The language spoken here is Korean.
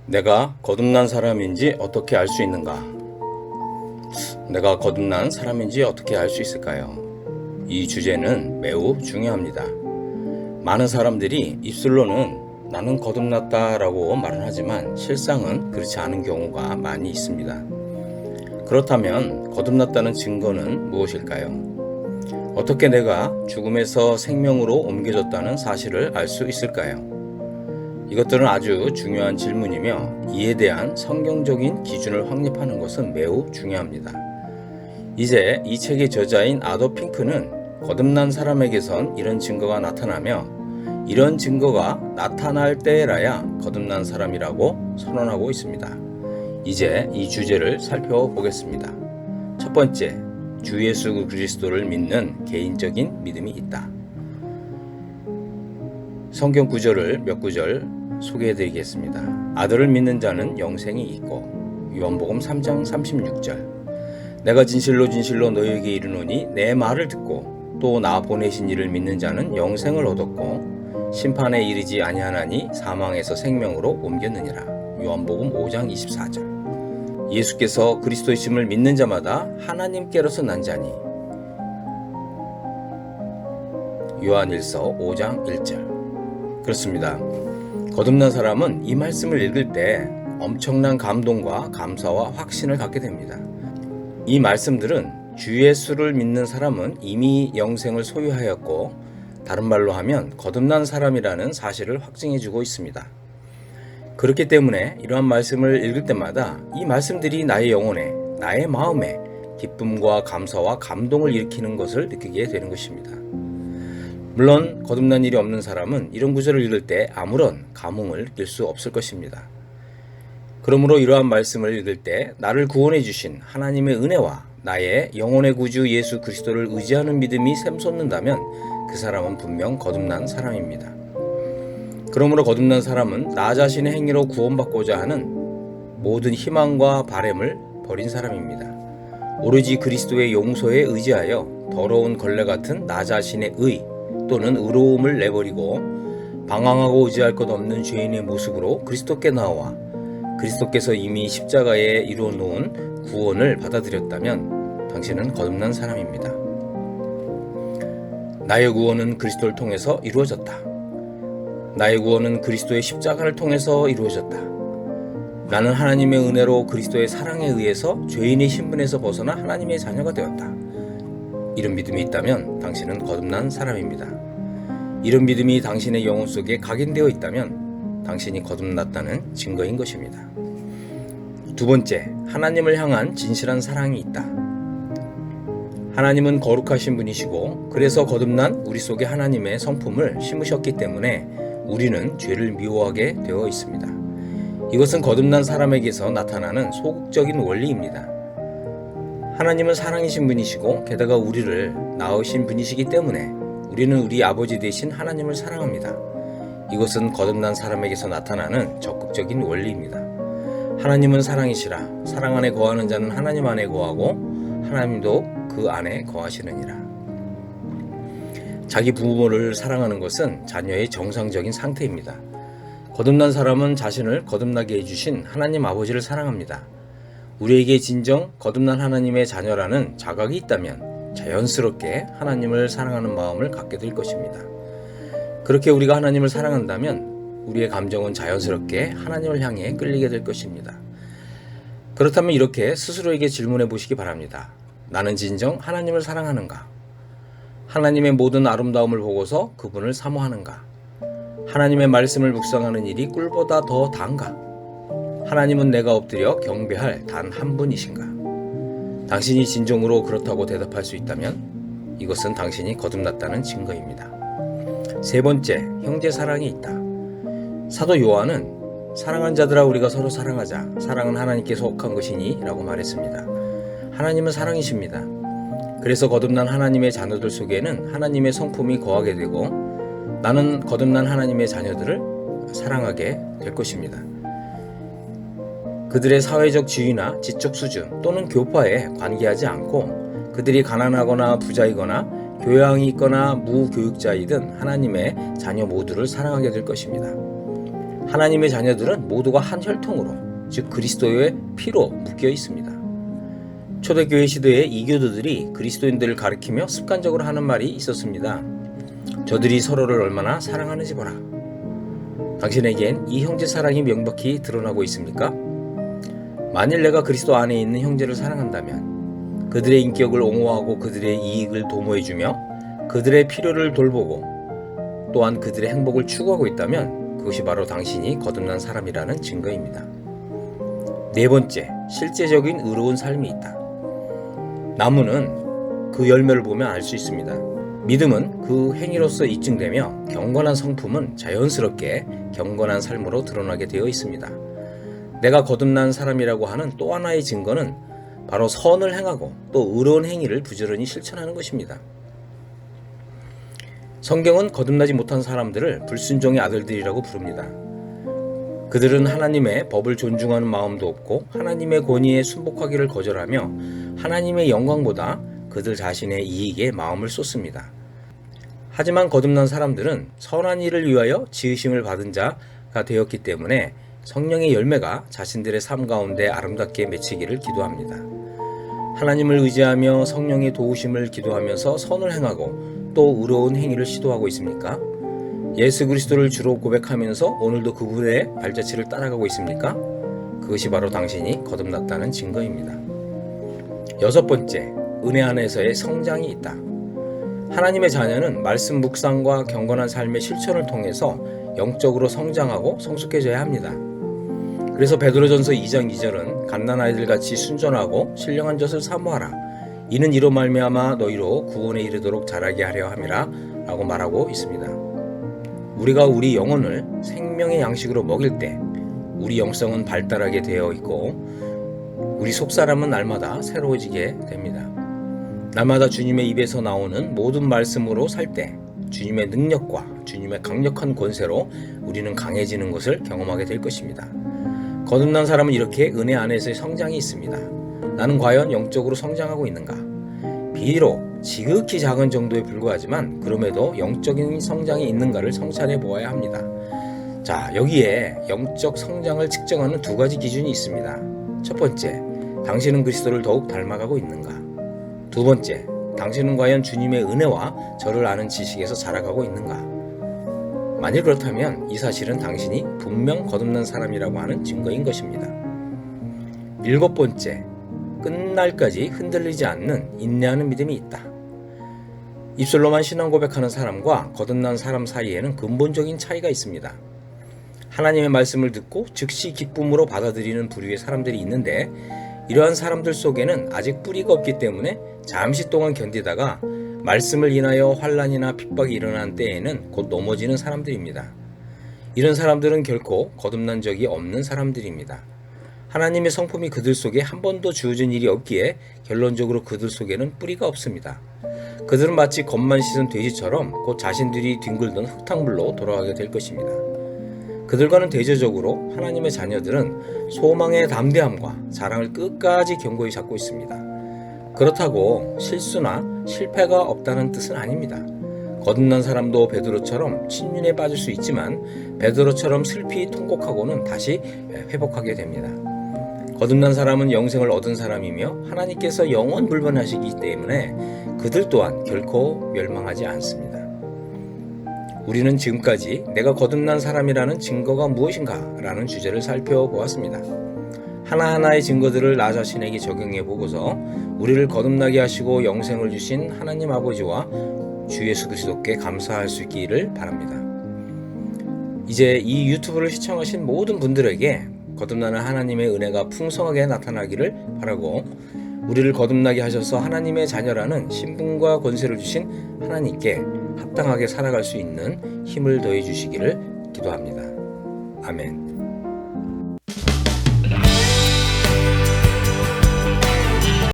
내가 거듭난 사람인지 어떻게 알 수 있는가? 내가 거듭난 사람인지 어떻게 알 수 있을까요? 이 주제는 매우 중요합니다. 많은 사람들이 입술로는 나는 거듭났다라고 말은 하지만 실상은 그렇지 않은 경우가 많이 있습니다. 그렇다면 거듭났다는 증거는 무엇일까요? 어떻게 내가 죽음에서 생명으로 옮겨졌다는 사실을 알 수 있을까요? 이것들은 아주 중요한 질문이며 이에 대한 성경적인 기준을 확립하는 것은 매우 중요합니다. 이제 이 책의 저자인 아도 핑크는 거듭난 사람에게선 이런 증거가 나타나며 이런 증거가 나타날 때라야 거듭난 사람이라고 선언하고 있습니다. 이제 이 주제를 살펴보겠습니다. 첫 번째, 주 예수 그리스도를 믿는 개인적인 믿음이 있다. 성경 구절을 몇 구절 소개해드리겠습니다. 아들을 믿는 자는 영생이 있고 요한복음 3장 36절 내가 진실로 진실로 너희에게 이르노니 내 말을 듣고 또 나 보내신 이를 믿는 자는 영생을 얻었고 심판에 이르지 아니하나니 사망에서 생명으로 옮겼느니라. 요한복음 5장 24절 예수께서 그리스도이심을 믿는 자마다 하나님께로서 난 자니 요한일서 5장 1절 그렇습니다. 거듭난 사람은 이 말씀을 읽을 때 엄청난 감동과 감사와 확신을 갖게 됩니다. 이 말씀들은 주 예수를 믿는 사람은 이미 영생을 소유하였고 다른 말로 하면 거듭난 사람이라는 사실을 확증해주고 있습니다. 그렇기 때문에 이러한 말씀을 읽을 때마다 이 말씀들이 나의 영혼에, 나의 마음에 기쁨과 감사와 감동을 일으키는 것을 느끼게 되는 것입니다. 물론 거듭난 일이 없는 사람은 이런 구절을 읽을 때 아무런 감흥을 느낄 수 없을 것입니다. 그러므로 이러한 말씀을 읽을 때 나를 구원해 주신 하나님의 은혜와 나의 영혼의 구주 예수 그리스도를 의지하는 믿음이 샘솟는다면 그 사람은 분명 거듭난 사람입니다. 그러므로 거듭난 사람은 나 자신의 행위로 구원받고자 하는 모든 희망과 바램을 버린 사람입니다. 오로지 그리스도의 용서에 의지하여 더러운 걸레 같은 나 자신의 의 또는 의로움을 내버리고 방황하고 의지할 것 없는 죄인의 모습으로 그리스도께 나와 그리스도께서 이미 십자가에 이루어 놓은 구원을 받아들였다면 당신은 거듭난 사람입니다. 나의 구원은 그리스도를 통해서 이루어졌다. 나의 구원은 그리스도의 십자가를 통해서 이루어졌다. 나는 하나님의 은혜로 그리스도의 사랑에 의해서 죄인의 신분에서 벗어나 하나님의 자녀가 되었다. 이런 믿음이 있다면 당신은 거듭난 사람입니다. 이런 믿음이 당신의 영혼 속에 각인되어 있다면 당신이 거듭났다는 증거인 것입니다. 두 번째, 하나님을 향한 진실한 사랑이 있다. 하나님은 거룩하신 분이시고 그래서 거듭난 우리 속에 하나님의 성품을 심으셨기 때문에 우리는 죄를 미워하게 되어 있습니다. 이것은 거듭난 사람에게서 나타나는 소극적인 원리입니다. 하나님은 사랑이신 분이시고 게다가 우리를 낳으신 분이시기 때문에 우리는 우리 아버지 되신 하나님을 사랑합니다. 이것은 거듭난 사람에게서 나타나는 적극적인 원리입니다. 하나님은 사랑이시라. 사랑 안에 거하는 자는 하나님 안에 거하고 하나님도 그 안에 거하시느니라. 자기 부모를 사랑하는 것은 자녀의 정상적인 상태입니다. 거듭난 사람은 자신을 거듭나게 해주신 하나님 아버지를 사랑합니다. 우리에게 진정 거듭난 하나님의 자녀라는 자각이 있다면 자연스럽게 하나님을 사랑하는 마음을 갖게 될 것입니다. 그렇게 우리가 하나님을 사랑한다면 우리의 감정은 자연스럽게 하나님을 향해 끌리게 될 것입니다. 그렇다면 이렇게 스스로에게 질문해 보시기 바랍니다. 나는 진정 하나님을 사랑하는가? 하나님의 모든 아름다움을 보고서 그분을 사모하는가? 하나님의 말씀을 묵상하는 일이 꿀보다 더 다인가? 하나님은 내가 엎드려 경배할 단 한 분이신가? 당신이 진정으로 그렇다고 대답할 수 있다면 이것은 당신이 거듭났다는 증거입니다. 세 번째, 형제 사랑이 있다. 사도 요한은 사랑하는 자들아 우리가 서로 사랑하자. 사랑은 하나님께 속한 것이니 라고 말했습니다. 하나님은 사랑이십니다. 그래서 거듭난 하나님의 자녀들 속에는 하나님의 성품이 거하게 되고 나는 거듭난 하나님의 자녀들을 사랑하게 될 것입니다. 그들의 사회적 지위나 지적 수준 또는 교파에 관계하지 않고 그들이 가난하거나 부자이거나 교양이 있거나 무교육자이든 하나님의 자녀 모두를 사랑하게 될 것입니다. 하나님의 자녀들은 모두가 한 혈통으로, 즉 그리스도의 피로 묶여 있습니다. 초대교회 시대의 이교도들이 그리스도인들을 가리키며 습관적으로 하는 말이 있었습니다. 저들이 서로를 얼마나 사랑하는지 보라. 당신에겐 이 형제 사랑이 명백히 드러나고 있습니까? 만일 내가 그리스도 안에 있는 형제를 사랑한다면 그들의 인격을 옹호하고 그들의 이익을 도모해주며 그들의 필요를 돌보고 또한 그들의 행복을 추구하고 있다면 그것이 바로 당신이 거듭난 사람이라는 증거입니다. 네 번째, 실제적인 의로운 삶이 있다. 나무는 그 열매를 보면 알 수 있습니다. 믿음은 그 행위로서 입증되며 경건한 성품은 자연스럽게 경건한 삶으로 드러나게 되어 있습니다. 내가 거듭난 사람이라고 하는 또 하나의 증거는 바로 선을 행하고 또 의로운 행위를 부지런히 실천하는 것입니다. 성경은 거듭나지 못한 사람들을 불순종의 아들들이라고 부릅니다. 그들은 하나님의 법을 존중하는 마음도 없고 하나님의 권위에 순복하기를 거절하며 하나님의 영광보다 그들 자신의 이익에 마음을 쏟습니다. 하지만 거듭난 사람들은 선한 일을 위하여 지으심을 받은 자가 되었기 때문에 성령의 열매가 자신들의 삶 가운데 아름답게 맺히기를 기도합니다. 하나님을 의지하며 성령의 도우심을 기도하면서 선을 행하고 또 의로운 행위를 시도하고 있습니까? 예수 그리스도를 주로 고백하면서 오늘도 그분의 발자취를 따라가고 있습니까? 그것이 바로 당신이 거듭났다는 증거입니다. 여섯 번째, 은혜 안에서의 성장이 있다. 하나님의 자녀는 말씀 묵상과 경건한 삶의 실천을 통해서 영적으로 성장하고 성숙해져야 합니다. 그래서 베드로전서 2장 2절은 갓난아이들 같이 순전하고 신령한 젖을 사모하라. 이는 이로 말미암아 너희로 구원에 이르도록 자라게 하려 함이라 라고 말하고 있습니다. 우리가 우리 영혼을 생명의 양식으로 먹일 때 우리 영성은 발달하게 되어 있고 우리 속사람은 날마다 새로워지게 됩니다. 날마다 주님의 입에서 나오는 모든 말씀으로 살 때 주님의 능력과 주님의 강력한 권세로 우리는 강해지는 것을 경험하게 될 것입니다. 거듭난 사람은 이렇게 은혜 안에서의 성장이 있습니다. 나는 과연 영적으로 성장하고 있는가? 비록 지극히 작은 정도에 불과하지만 그럼에도 영적인 성장이 있는가를 성찰해 보아야 합니다. 자, 여기에 영적 성장을 측정하는 두 가지 기준이 있습니다. 첫 번째, 당신은 그리스도를 더욱 닮아가고 있는가? 두 번째, 당신은 과연 주님의 은혜와 저를 아는 지식에서 자라가고 있는가? 만일 그렇다면 이 사실은 당신이 분명 거듭난 사람이라고 하는 증거인 것입니다. 일곱 번째, 끝날까지 흔들리지 않는 인내하는 믿음이 있다. 입술로만 신앙 고백하는 사람과 거듭난 사람 사이에는 근본적인 차이가 있습니다. 하나님의 말씀을 듣고 즉시 기쁨으로 받아들이는 부류의 사람들이 있는데 이러한 사람들 속에는 아직 뿌리가 없기 때문에 잠시 동안 견디다가 말씀을 인하여 환난이나 핍박이 일어난 때에는 곧 넘어지는 사람들입니다. 이런 사람들은 결코 거듭난 적이 없는 사람들입니다. 하나님의 성품이 그들 속에 한 번도 주어진 일이 없기에 결론적으로 그들 속에는 뿌리가 없습니다. 그들은 마치 겉만 씻은 돼지처럼 곧 자신들이 뒹굴던 흙탕물로 돌아가게 될 것입니다. 그들과는 대조적으로 하나님의 자녀들은 소망의 담대함과 사랑을 끝까지 견고히 잡고 있습니다. 그렇다고 실수나 실패가 없다는 뜻은 아닙니다. 거듭난 사람도 베드로처럼 침륜에 빠질 수 있지만 베드로처럼 슬피 통곡하고는 다시 회복하게 됩니다. 거듭난 사람은 영생을 얻은 사람이며 하나님께서 영원 불변하시기 때문에 그들 또한 결코 멸망하지 않습니다. 우리는 지금까지 내가 거듭난 사람이라는 증거가 무엇인가 라는 주제를 살펴보았습니다. 하나하나의 증거들을 나 자신에게 적용해 보고서 우리를 거듭나게 하시고 영생을 주신 하나님 아버지와 주 예수 그리스도께 감사할 수 있기를 바랍니다. 이제 이 유튜브를 시청하신 모든 분들에게 거듭나는 하나님의 은혜가 풍성하게 나타나기를 바라고 우리를 거듭나게 하셔서 하나님의 자녀라는 신분과 권세를 주신 하나님께 합당하게 살아갈 수 있는 힘을 더해 주시기를 기도합니다. 아멘.